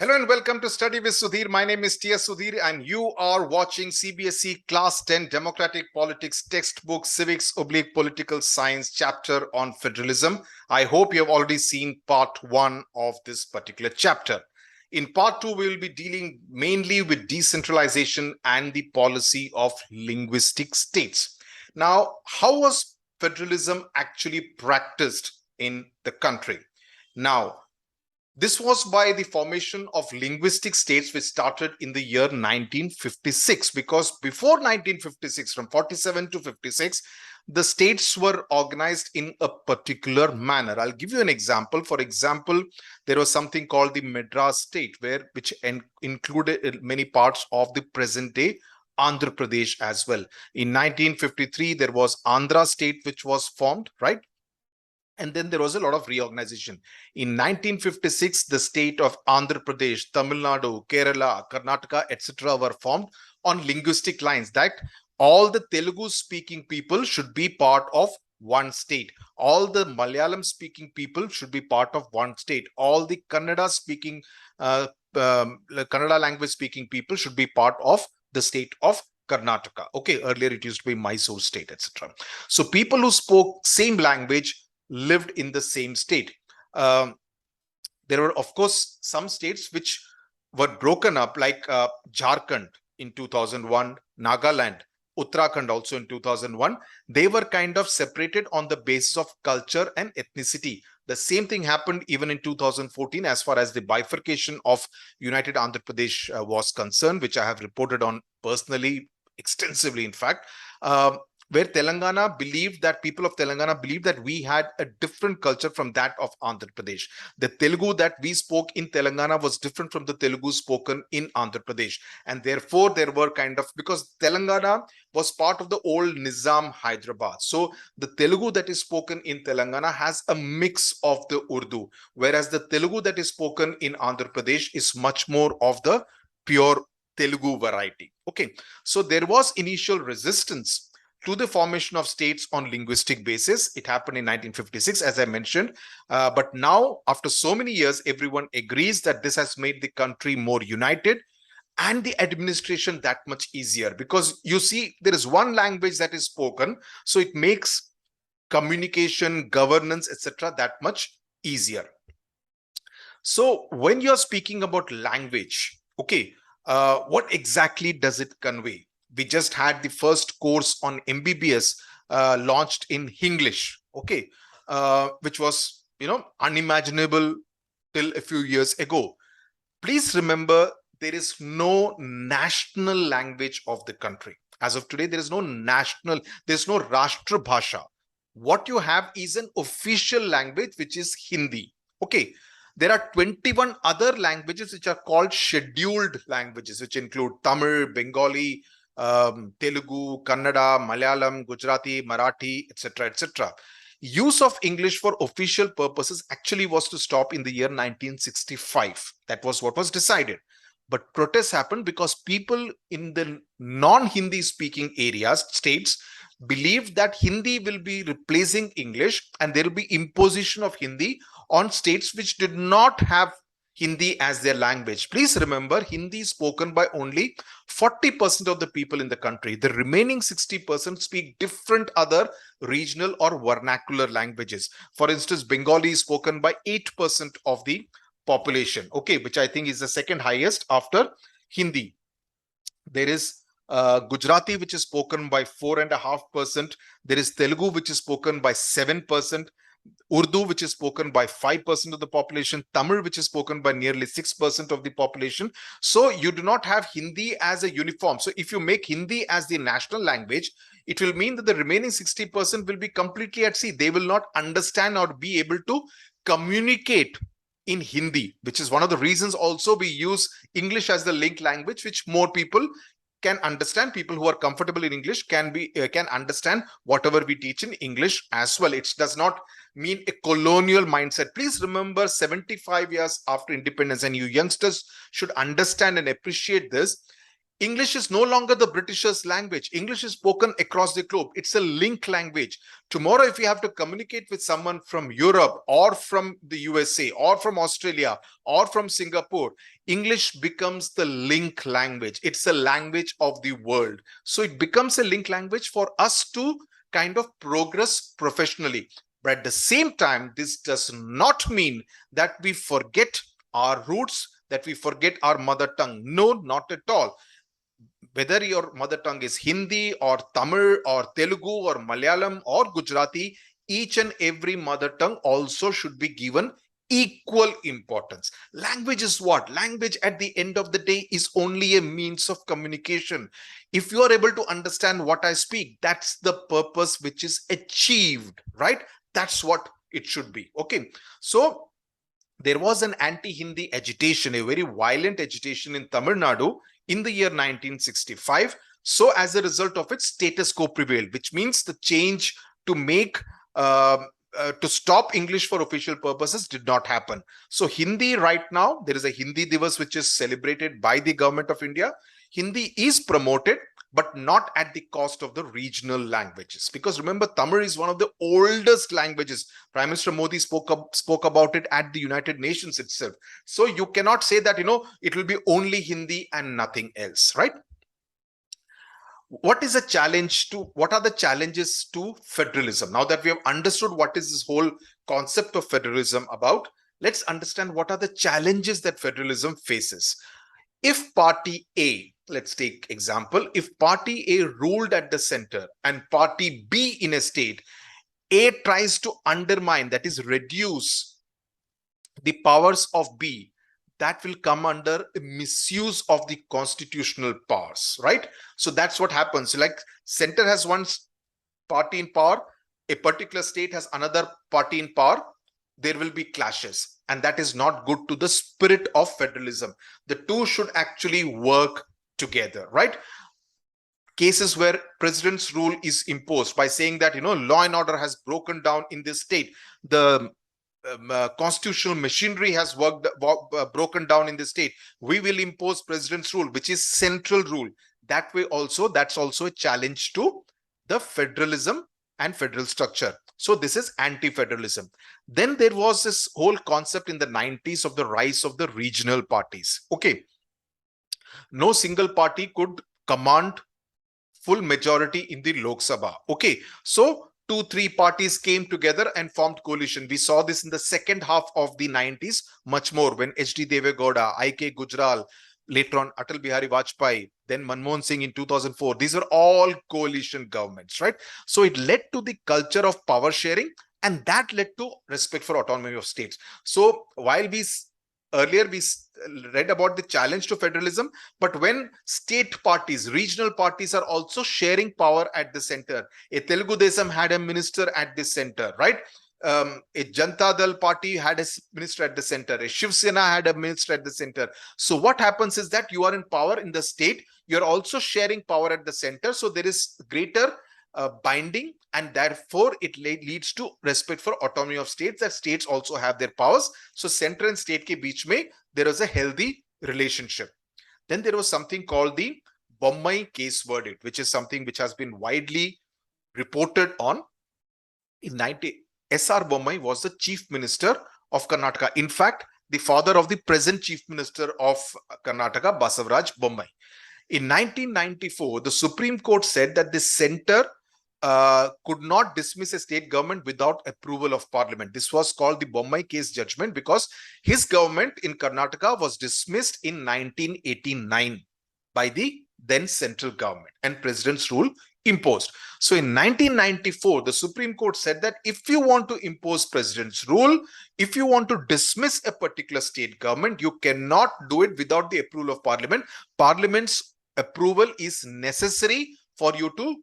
Hello and welcome to Study with Sudhir. My name is Sudhir and you are watching CBSE Class 10 Democratic Politics textbook Civics / Political Science chapter on Federalism. I hope you have already seen part 1 of this particular chapter. In part 2, we will be dealing mainly with decentralization and the policy of linguistic states. Now, how was federalism actually practiced in the country? Now, this was by the formation of linguistic states, which started in the year 1956, because before 1956, from 47 to 56, the states were organized in a particular manner. I'll give you an example. For example, there was something called the Madras state, which included many parts of the present day Andhra Pradesh as well. In 1953, there was Andhra state, which was formed, right? And then there was a lot of reorganization. In 1956, the state of Andhra Pradesh, Tamil Nadu, Kerala, Karnataka, etc. were formed on linguistic lines that all the Telugu speaking people should be part of one state. All the Malayalam speaking people should be part of one state. All the Kannada speaking, Kannada language speaking people should be part of the state of Karnataka. Okay, earlier it used to be Mysore state, etc. So people who spoke same language lived in the same state. There were, of course, some states which were broken up, like Jharkhand in 2001, Nagaland, Uttarakhand also in 2001. They were kind of separated on the basis of culture and ethnicity. The same thing happened even in 2014 as far as the bifurcation of United Andhra Pradesh was concerned, which I have reported on personally, extensively, in fact. Where Telangana believed that people of Telangana believed that we had a different culture from that of Andhra Pradesh. The Telugu that we spoke in Telangana was different from the Telugu spoken in Andhra Pradesh. And therefore, there were because Telangana was part of the old Nizam Hyderabad. So the Telugu that is spoken in Telangana has a mix of the Urdu, whereas the Telugu that is spoken in Andhra Pradesh is much more of the pure Telugu variety. Okay, so there was initial resistance to the formation of states on linguistic basis. It happened in 1956, as I mentioned. But now, after so many years, everyone agrees that this has made the country more united and the administration that much easier. Because you see, there is one language that is spoken, so it makes communication, governance, etc. that much easier. So when you're speaking about language, okay, what exactly does it convey? We just had the first course on MBBS launched in English, okay, which was, unimaginable till a few years ago. Please remember, there is no national language of the country. As of today, there is no Rashtra Bhasha. What you have is an official language, which is Hindi, okay. There are 21 other languages which are called scheduled languages, which include Tamil, Bengali, Telugu, Kannada, Malayalam, Gujarati, Marathi, etc., etc. Use of English for official purposes actually was to stop in the year 1965. That was what was decided. But protests happened because people in the non-Hindi speaking areas, states, believed that Hindi will be replacing English and there will be imposition of Hindi on states which did not have Hindi as their language. Please remember, Hindi is spoken by only 40% of the people in the country. The remaining 60% speak different other regional or vernacular languages. For instance, Bengali is spoken by 8% of the population, okay, which I think is the second highest after Hindi. There is Gujarati, which is spoken by 4.5%. There is Telugu, which is spoken by 7%. Urdu, which is spoken by 5% of the population, Tamil, which is spoken by nearly 6% of the population. So you do not have Hindi as a uniform. So if you make Hindi as the national language, it will mean that the remaining 60% will be completely at sea. They will not understand or be able to communicate in Hindi, which is one of the reasons also we use English as the link language, which more people can understand. People who are comfortable in English can understand whatever we teach in English as well. It does not mean a colonial mindset. Please remember, 75 years after independence, and you youngsters should understand and appreciate this. English is no longer the Britishers' language. English is spoken across the globe. It's a link language. Tomorrow, if you have to communicate with someone from Europe or from the USA or from Australia or from Singapore, English becomes the link language. It's a language of the world. So it becomes a link language for us to kind of progress professionally. But at the same time, this does not mean that we forget our roots, that we forget our mother tongue. No, not at all. Whether your mother tongue is Hindi or Tamil or Telugu or Malayalam or Gujarati, each and every mother tongue also should be given equal importance. Language is what? Language at the end of the day is only a means of communication. If you are able to understand what I speak, that's the purpose which is achieved, right? That's what it should be. Okay. So there was an anti-Hindi agitation, a very violent agitation in Tamil Nadu in the year 1965. So as a result of it, status quo prevailed, which means the change to make to stop English for official purposes did not happen. So Hindi right now, there is a Hindi Divas which is celebrated by the government of India. Hindi is promoted, but not at the cost of the regional languages. Because remember, Tamil is one of the oldest languages. Prime Minister Modi spoke about it at the United Nations itself. So you cannot say that, it will be only Hindi and nothing else, right? What are the challenges to federalism? Now that we have understood what is this whole concept of federalism about, let's understand what are the challenges that federalism faces. If party A, let's take example, if party A ruled at the center and party B in a state, A tries to undermine, that is reduce the powers of B, that will come under misuse of the constitutional powers, right? So that's what happens. Like center has one party in power, a particular state has another party in power, there will be clashes, and that is not good to the spirit of federalism. The two should actually work together, right? Cases where president's rule is imposed by saying that, law and order has broken down in this state, the constitutional machinery has broken down in the state, we will impose president's rule, which is central rule. That way also, that's also a challenge to the federalism and federal structure. So this is anti-federalism. Then there was this whole concept in the 90s of the rise of the regional parties. Okay. No single party could command full majority in the Lok Sabha. Okay. So 2-3 parties came together and formed coalition. We saw this in the second half of the 90s, much more when H.D. Deve Gowda, I.K. Gujral, later on Atal Bihari Vajpayee, then Manmohan Singh in 2004. These are all coalition governments, right? So it led to the culture of power sharing, and that led to respect for autonomy of states. So while earlier we read about the challenge to federalism, but when state parties, regional parties are also sharing power at the center, a Telugu Desam had a minister at the center, right? A Janata Dal party had a minister at the center, a Shiv Sena had a minister at the center. So what happens is that you are in power in the state, you're also sharing power at the center. So there is greater binding, and therefore it leads to respect for autonomy of states, that states also have their powers. So center and state ke beech mein there is a healthy relationship. Then there was something called the Bommai case verdict, which is something which has been widely reported on. In 90, S.R. Bommai was the chief minister of Karnataka. In fact, the father of the present chief minister of Karnataka, Basavaraj Bommai. In 1994, the Supreme Court said that the center could not dismiss a state government without approval of parliament. This was called the Bommai case judgment because his government in Karnataka was dismissed in 1989 by the then central government, and president's rule imposed. So in 1994, the Supreme Court said that if you want to impose president's rule, if you want to dismiss a particular state government, you cannot do it without the approval of parliament. Parliament's approval is necessary for you to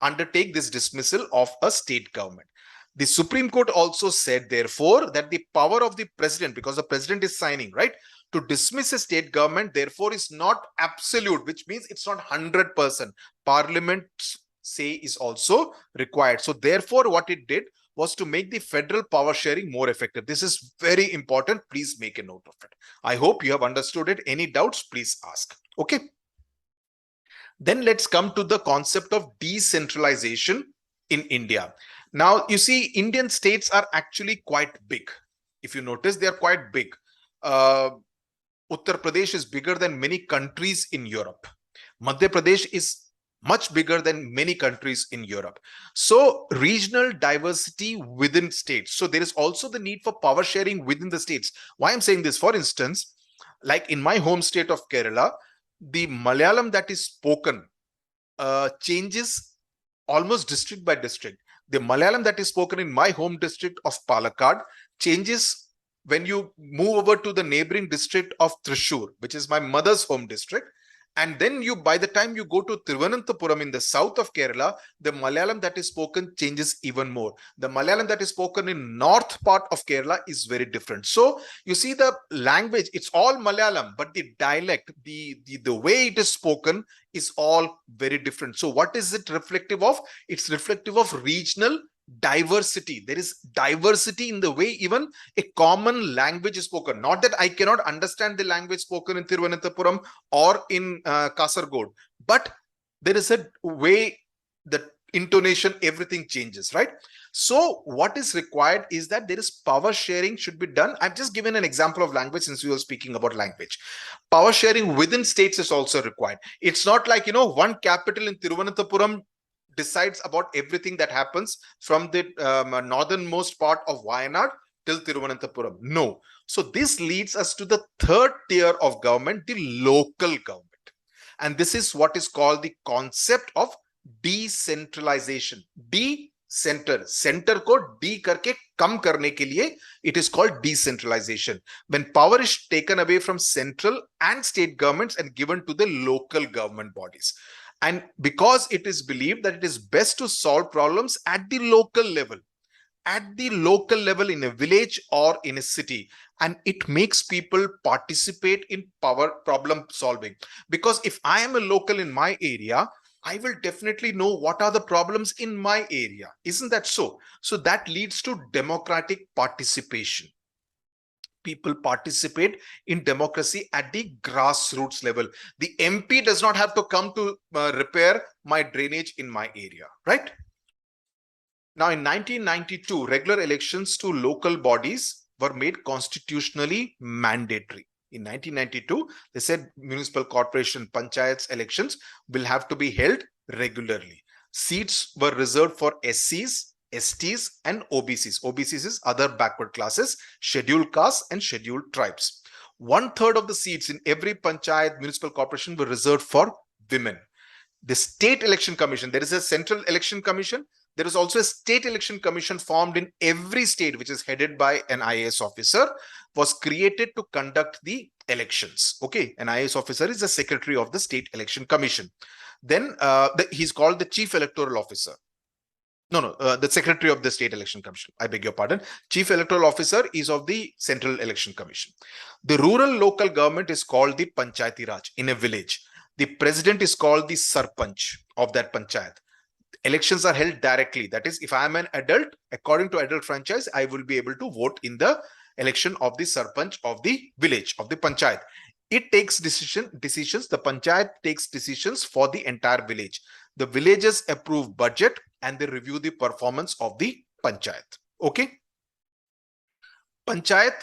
undertake this dismissal of a state government. The Supreme Court also said, therefore, that the power of the president, because the president is signing, right, to dismiss a state government, therefore, is not absolute, which means it's not 100%. Parliament's say is also required. So therefore, what it did was to make the federal power sharing more effective. This is very important. Please make a note of it. I hope you have understood it. Any doubts, please ask. Okay. Then let's come to the concept of decentralization in India. Now, you see, Indian states are actually quite big. If you notice, they are quite big. Uttar Pradesh is bigger than many countries in Europe. Madhya Pradesh is much bigger than many countries in Europe. So regional diversity within states. So there is also the need for power sharing within the states. Why I'm saying this, for instance, like in my home state of Kerala, the Malayalam that is spoken changes almost district by district. The Malayalam that is spoken in my home district of Palakkad changes when you move over to the neighboring district of Thrissur, which is my mother's home district. And then by the time you go to Thiruvananthapuram in the south of Kerala, the Malayalam that is spoken changes even more. The Malayalam that is spoken in north part of Kerala is very different. So you see the language, it's all Malayalam, but the dialect, the way it is spoken is all very different. So what is it reflective of? It's reflective of regional diversity. There is diversity in the way even a common language is spoken. Not that I cannot understand the language spoken in Thiruvananthapuram or in Kasargod, but there is a way, the intonation, everything changes, right? So what is required is that there is power sharing should be done. I've just given an example of language since we were speaking about language. Power sharing within states is also required. It's not like, one capital in Thiruvananthapuram decides about everything that happens from the northernmost part of Wayanad till Thiruvananthapuram. No. So this leads us to the third tier of government, the local government. And this is what is called the concept of decentralization. Center को D करके कम करने के लिए it is called decentralization. When power is taken away from central and state governments and given to the local government bodies. And because it is believed that it is best to solve problems at the local level in a village or in a city, and it makes people participate in problem solving. Because if I am a local in my area, I will definitely know what are the problems in my area. Isn't that so? So that leads to democratic participation. People participate in democracy at the grassroots level. The MP does not have to come to repair my drainage in my area, right? Now, in 1992, regular elections to local bodies were made constitutionally mandatory. In 1992, they said municipal corporation panchayats elections will have to be held regularly. Seats were reserved for SCs, STs and OBCs. OBCs is other backward classes, scheduled castes and scheduled tribes. 1/3 of the seats in every panchayat municipal corporation were reserved for women. The state election commission, there is a central election commission. There is also a state election commission formed in every state, which is headed by an IAS officer, was created to conduct the elections. Okay, an IAS officer is the secretary of the state election commission. Then he's called the chief electoral officer. The secretary of the state election commission. I beg your pardon. Chief electoral officer is of the central election commission. The rural local government is called the panchayati raj in a village. The president is called the sarpanch of that panchayat. Elections are held directly. That is, if I am an adult, according to adult franchise, I will be able to vote in the election of the sarpanch of the village, of the panchayat. It takes decisions. The panchayat takes decisions for the entire village. The villagers approve budget and they review the performance of the panchayat. Okay. Panchayat,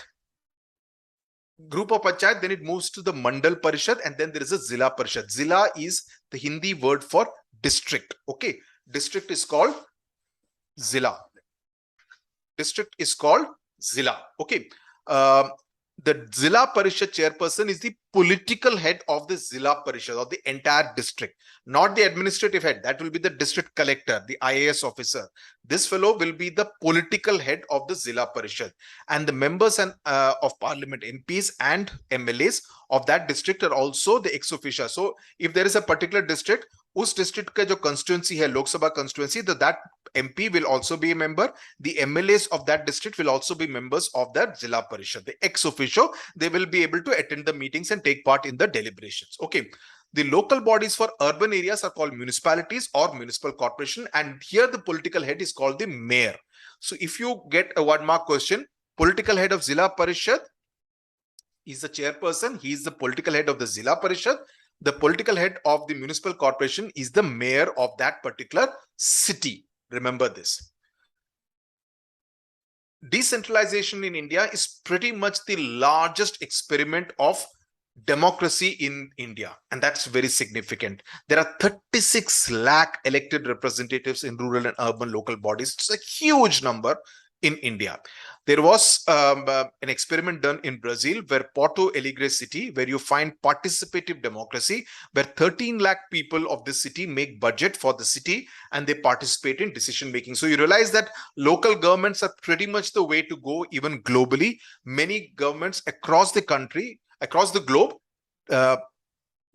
group of panchayat, then it moves to the mandal parishad, and then there is a zilla parishad. Zilla is the Hindi word for district. Okay. District is called zilla. District is called zilla. Okay. The Zilla Parishad chairperson is the political head of the Zilla Parishad, of the entire district, not the administrative head. That will be the district collector, the IAS officer. This fellow will be the political head of the Zilla Parishad. And the members of parliament, MPs and MLAs of that district are also the ex officio. So if there is a particular district, उस district का जो constituency है, Lok Sabha constituency, that MP will also be a member. The MLAs of that district will also be members of that Zilla Parishad. The ex officio, they will be able to attend the meetings and take part in the deliberations. Okay. The local bodies for urban areas are called municipalities or municipal corporation. And here the political head is called the mayor. So if you get a 1-mark question, political head of Zilla Parishad is the chairperson. He is the political head of the Zilla Parishad. The political head of the municipal corporation is the mayor of that particular city. Remember this. Decentralization in India is pretty much the largest experiment of democracy in India, and that's very significant. There are 36 lakh elected representatives in rural and urban local bodies. It's a huge number in India. There was an experiment done in Brazil where Porto Alegre city, where you find participative democracy, where 13 lakh people of the city make budget for the city and they participate in decision making. So you realize that local governments are pretty much the way to go, even globally. Many governments across the country, across the globe,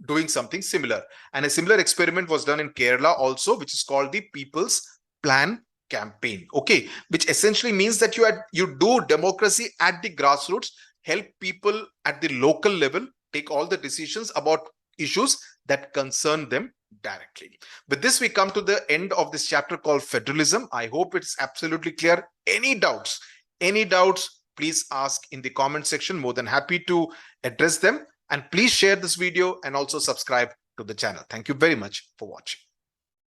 doing something similar. And a similar experiment was done in Kerala also, which is called the People's Plan campaign, okay, which essentially means that you do democracy at the grassroots, help people at the local level take all the decisions about issues that concern them directly. With this, we come to the end of this chapter called Federalism. I hope it's absolutely clear. Any doubts, please ask in the comment section. More than happy to address them. And please share this video and also subscribe to the channel. Thank you very much for watching.